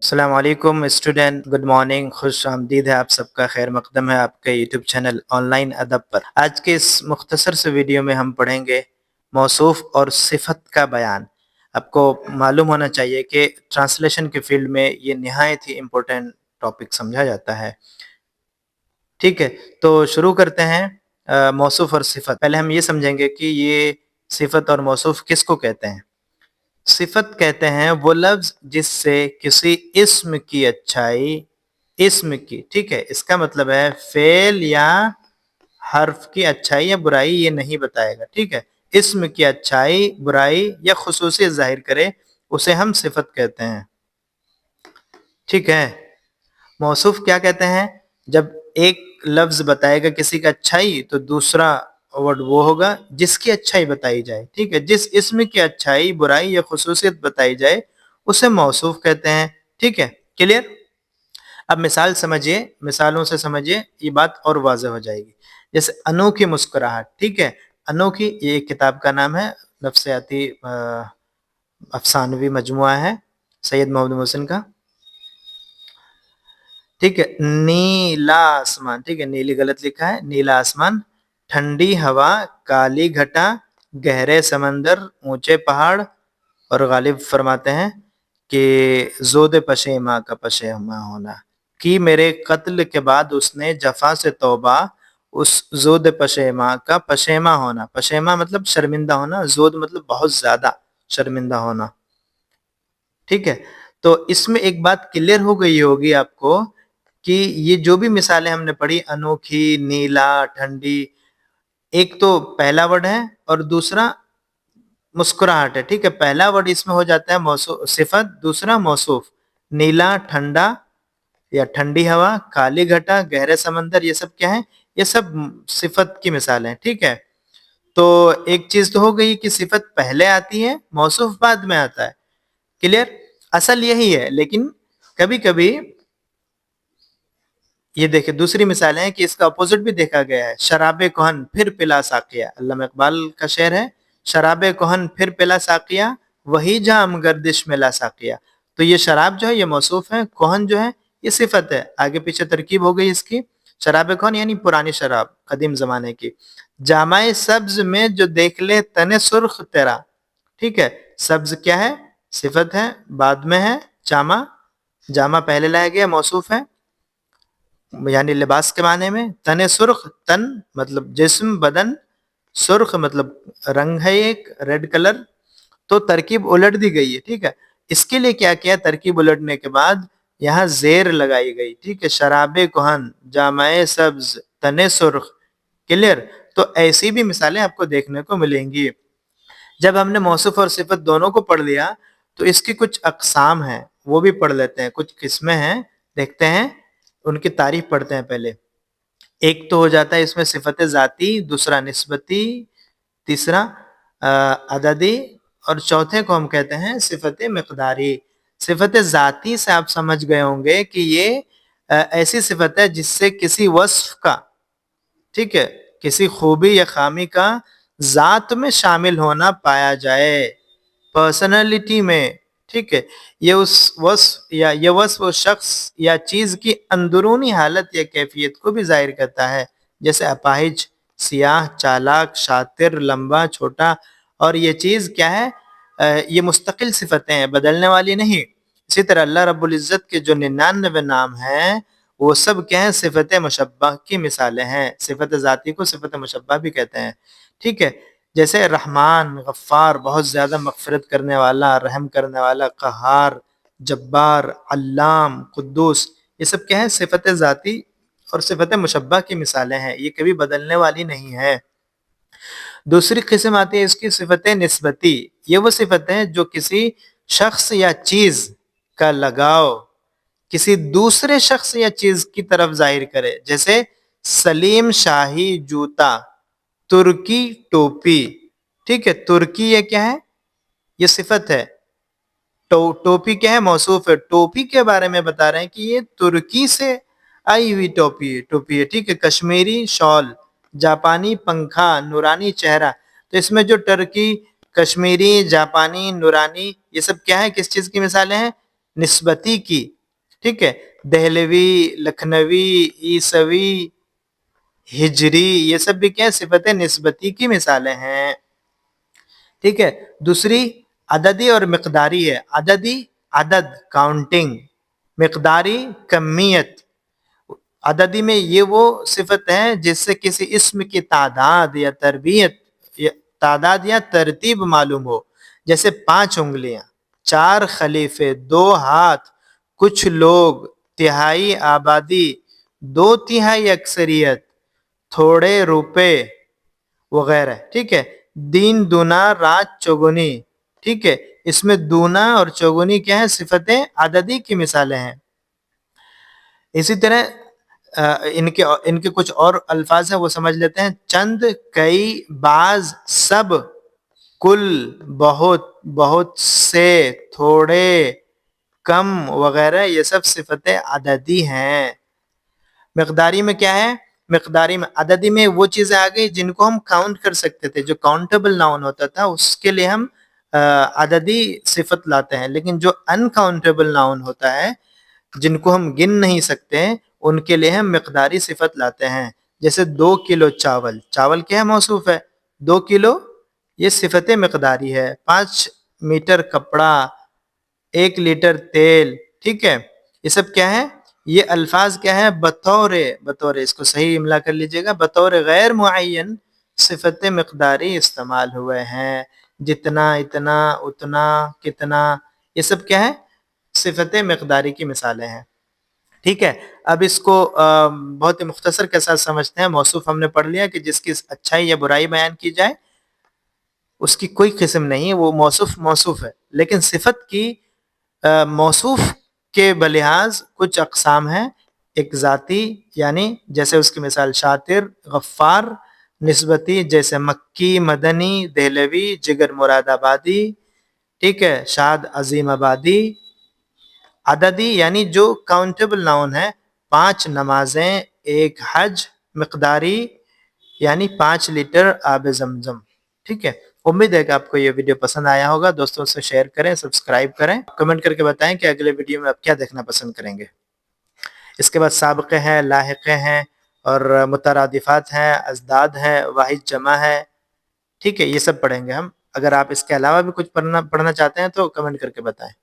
السلام علیکم student, good morning, خوش آمدید ہے آپ سب کا، خیر مقدم ہے آپ کے یوٹیوب چینل آن لائن ادب پر۔ آج کے اس مختصر سے ویڈیو میں ہم پڑھیں گے موصوف اور صفت کا بیان۔ آپ کو معلوم ہونا چاہیے کہ ٹرانسلیشن کے فیلڈ میں یہ نہایت ہی امپورٹنٹ ٹاپک سمجھا جاتا ہے۔ ٹھیک ہے، تو شروع کرتے ہیں۔ موصوف اور صفت، پہلے ہم یہ سمجھیں گے کہ یہ صفت اور موصوف کس کو کہتے ہیں۔ صفت کہتے ہیں وہ لفظ جس سے کسی اسم کی اچھائی، اسم کی، ٹھیک ہے، اس کا مطلب ہے فعل یا حرف کی اچھائی یا برائی یہ نہیں بتائے گا، ٹھیک ہے، اسم کی اچھائی، برائی یا خصوصیت ظاہر کرے اسے ہم صفت کہتے ہیں، ٹھیک ہے۔ موصوف کیا کہتے ہیں؟ جب ایک لفظ بتائے گا کسی کا اچھائی تو دوسرا ورڈ وہ ہوگا جس کی اچھائی بتائی جائے، ٹھیک ہے، جس اسم کی اچھائی، برائی یا خصوصیت بتائی جائے اسے موصوف کہتے ہیں، ٹھیک ہے، کلیئر۔ اب مثال سمجھیے، مثالوں سے سمجھیے، یہ بات اور واضح ہو جائے گی۔ جیسے انوکھی مسکراہٹ، ٹھیک ہے، انوکھی یہ ایک کتاب کا نام ہے، نفسیاتی افسانوی مجموعہ ہے سید محمد محسن کا، ٹھیک ہے۔ نیلا آسمان، ٹھیک ہے، نیلی غلط لکھا ہے، نیلا آسمان، ٹھنڈی ہوا، کالی گھٹا، گہرے سمندر، اونچے پہاڑ، اور غالب فرماتے ہیں کہ زود پشیماں کا پشیماں ہونا، کہ میرے قتل کے بعد اس نے جفا سے توبہ، اس زود پشیماں کا پشیماں ہونا، پشیماں مطلب شرمندہ ہونا، زود مطلب بہت زیادہ شرمندہ ہونا، ٹھیک ہے۔ تو اس میں ایک بات کلیئر ہو گئی ہوگی آپ کو کہ یہ جو بھی مثالیں ہم نے پڑھی، انوکھی، نیلا، ٹھنڈی، ایک تو پہلا ورڈ ہے اور دوسرا مسکراہٹ ہے، ٹھیک ہے، پہلا ورڈ اس میں ہو جاتا ہے صفت، دوسرا موصوف۔ نیلا، ٹھنڈا یا ٹھنڈی ہوا، کالی گھٹا، گہرے سمندر، یہ سب کیا ہیں؟ یہ سب صفت کی مثالیں ہیں، ٹھیک ہے۔ تو ایک چیز تو ہو گئی کہ صفت پہلے آتی ہے، موصوف بعد میں آتا ہے، کلیئر۔ اصل یہی ہے، لیکن کبھی کبھی یہ دیکھیں دوسری مثال ہے کہ اس کا اپوزٹ بھی دیکھا گیا ہے۔ شراب کہن پھر پلا ساقیہ، علامہ اقبال کا شعر ہے، شراب کہن پھر پلا ساقیہ، وہی جام گردش میں لا ساقیہ۔ تو یہ شراب جو ہے یہ موصوف ہے، کہن جو ہے یہ صفت ہے، آگے پیچھے ترکیب ہو گئی اس کی۔ شراب کہن یعنی پرانی شراب، قدیم زمانے کی۔ جامع سبز میں جو دیکھ لے تن سرخ تیرا، ٹھیک ہے، سبز کیا ہے؟ صفت ہے، بعد میں ہے جامع، جامع پہلے لایا گیا، موصوف ہے، یعنی لباس کے معنی میں۔ تن سرخ، تن مطلب جسم، بدن، سرخ مطلب رنگ ہے ایک، ریڈ کلر، تو ترکیب الٹ دی گئی ہے، ٹھیک ہے۔ اس کے لیے کیا کیا؟ ترکیب الٹنے کے بعد یہاں زیر لگائی گئی، ٹھیک ہے، شراب کہن، جامع سبز، تن سرخ، کلیئر۔ تو ایسی بھی مثالیں آپ کو دیکھنے کو ملیں گی۔ جب ہم نے موصوف اور صفت دونوں کو پڑھ لیا تو اس کی کچھ اقسام ہیں، وہ بھی پڑھ لیتے ہیں، کچھ قسمیں ہیں، دیکھتے ہیں، ان کی تعریف پڑھتے ہیں پہلے۔ ایک تو ہو جاتا ہے اس میں صفت ذاتی، دوسرا نسبتی، تیسرا عددی، اور چوتھے کو ہم کہتے ہیں صفت مقداری۔ صفت ذاتی سے آپ سمجھ گئے ہوں گے کہ یہ ایسی صفت ہے جس سے کسی وصف کا، ٹھیک ہے، کسی خوبی یا خامی کا ذات میں شامل ہونا پایا جائے، پرسنالٹی میں، ٹھیک ہے، یہ اس وصف یا یہ وصف اس شخص یا چیز کی اندرونی حالت یا کیفیت کو بھی ظاہر کرتا ہے، جیسے اپاہج، سیاہ، چالاک، شاطر، لمبا، چھوٹا، اور یہ چیز کیا ہے؟ یہ مستقل صفتیں ہیں، بدلنے والی نہیں۔ اسی طرح اللہ رب العزت کے جو 99 نام ہیں وہ سب کیا ہیں؟ صفت مشبہ کی مثالیں ہیں، صفت ذاتی کو صفت مشبہ بھی کہتے ہیں، ٹھیک ہے۔ جیسے رحمان، غفار، بہت زیادہ مغفرت کرنے والا، رحم کرنے والا، قہار، جبار، علام، قدوس، یہ سب کیا ہے؟ صفت ذاتی اور صفت مشبہ کی مثالیں ہیں، یہ کبھی بدلنے والی نہیں ہے۔ دوسری قسم آتی ہے اس کی صفت نسبتی، یہ وہ صفت ہے جو کسی شخص یا چیز کا لگاؤ کسی دوسرے شخص یا چیز کی طرف ظاہر کرے، جیسے سلیم شاہی جوتا، ترکی ٹوپی، ٹھیک ہے، ترکی یہ کیا ہے؟ یہ صفت ہے، ٹوپی کیا ہے؟ موصوف ہے۔ ٹوپی کے بارے میں بتا رہے ہیں کہ یہ ترکی سے آئی ہوئی ٹوپی ہے، ٹھیک ہے، کشمیری شال، جاپانی پنکھا، نورانی چہرہ۔ تو اس میں جو ٹرکی، کشمیری، جاپانی، نورانی، یہ سب کیا ہے؟ کس چیز کی مثالیں ہیں؟ نسبتی کی، ٹھیک ہے، دہلوی، لکھنوی، عیسوی، ہجری، یہ سب بھی کیا ہے؟ صفت نسبتی کی مثالیں ہیں. ٹھیک ہے. دوسری عددی اور مقداری ہے. عددی عدد کاؤنٹنگ، مقداری کمیت. عددی میں یہ وہ صفت ہے جس سے کسی اسم کی تعداد یا تعداد یا ترتیب معلوم ہو، جیسے 5 انگلیاں، 4 خلیفے، 2 ہاتھ، کچھ لوگ، تہائی آبادی، 2/3 اکثریت، تھوڑے روپے وغیرہ. ٹھیک ہے. دین دونا، رات چوگنی. ٹھیک ہے. اس میں دونا اور چوگنی کیا ہے؟ صفتیں عددی کی مثالیں ہیں. اسی طرح ان کے کچھ اور الفاظ ہیں، وہ سمجھ لیتے ہیں. چند، کئی، بعض، سب، کل، بہت، بہت سے، تھوڑے، کم وغیرہ، یہ سب صفتیں عددی ہیں. مقداری میں کیا ہے؟ مقداری میں، عددی میں وہ چیزیں آ گئی جن کو ہم کاؤنٹ کر سکتے تھے، جو کاؤنٹیبل ناؤن ہوتا تھا اس کے لیے ہم عددی صفت لاتے ہیں. لیکن جو انکاؤنٹیبل ناؤن ہوتا ہے، جن کو ہم گن نہیں سکتے، ان کے لیے ہم مقداری صفت لاتے ہیں. جیسے 2 کلو چاول، چاول کیا ہے؟ موصوف ہے. 2 کلو یہ صفت مقداری ہے. 5 میٹر کپڑا، 1 لیٹر تیل. ٹھیک ہے. یہ سب کیا ہے؟ یہ الفاظ کیا ہے؟ بطور، اس کو صحیح املا کر لیجئے گا، بطور غیر معین صفت مقداری استعمال ہوئے ہیں. جتنا، اتنا، اتنا، کتنا، یہ سب کیا ہے؟ صفت مقداری کی مثالیں ہیں. ٹھیک ہے. اب اس کو بہت ہی مختصر کے ساتھ سمجھتے ہیں. موصوف ہم نے پڑھ لیا کہ جس کی اچھائی یا برائی بیان کی جائے، اس کی کوئی قسم نہیں، وہ موصوف موصوف ہے. لیکن صفت کی موصوف کے بلحاظ کچھ اقسام ہیں. ایک ذاتی، یعنی جیسے اس کی مثال شاطر، غفار. نسبتی، جیسے مکی، مدنی، دہلوی، جگر مراد آبادی. ٹھیک ہے. شاد عظیم آبادی. عددی یعنی جو کاؤنٹیبل ناؤن ہے، 5 نمازیں، 1 حج. مقداری یعنی 5 لیٹر آب زمزم. ٹھیک ہے. امید ہے کہ آپ کو یہ ویڈیو پسند آیا ہوگا. دوستوں سے شیئر کریں، سبسکرائب کریں، کمنٹ کر کے بتائیں کہ اگلے ویڈیو میں آپ کیا دیکھنا پسند کریں گے. اس کے بعد سابقے ہیں، لاحقے ہیں، اور مترادفات ہیں، ازداد ہیں، واحد جمع ہے. ٹھیک ہے. یہ سب پڑھیں گے ہم. اگر آپ اس کے علاوہ بھی کچھ پڑھنا چاہتے ہیں تو کمنٹ کر کے بتائیں.